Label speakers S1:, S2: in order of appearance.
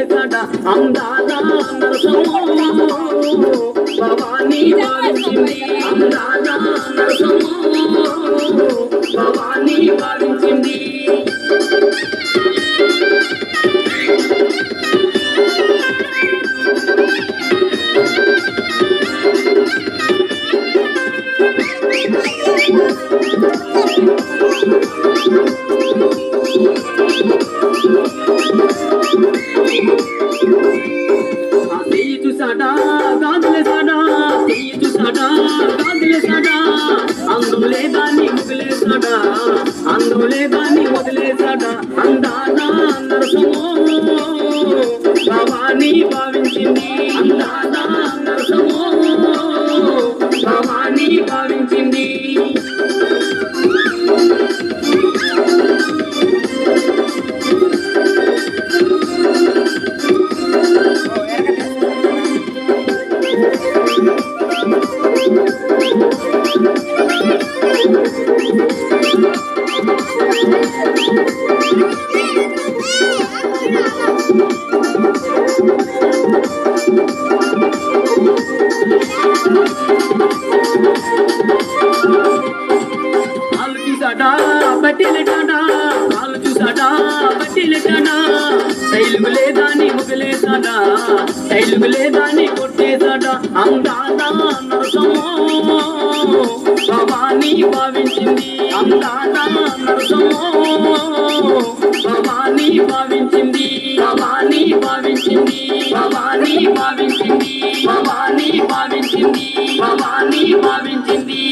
S1: వదిలేసాడ అందాల నరసమో భవానీ భావించింది అందాల నరసమో భవానీ భావించింది అందం లేదాన్ని వదిలేసాడా అందం లేదాన్ని వదిలేసాడా అందాల నరసమో భవానీ భావించింది అందాల నరసమో భవానీ భావించింది కాలు చూసాడా బట్టిలెట్టాడా శైలుగు లేదాన్ని ముగిలేసాడా శైలుగు లేదాన్ని కొట్టేసాడా అందాల నరసమో భవానీ భావించింది అందాల నరసమో భవానీ భావించింది భవానీ భావించింది భవానీ భావించింది భవానీ భావించింది భవానీ భావించింది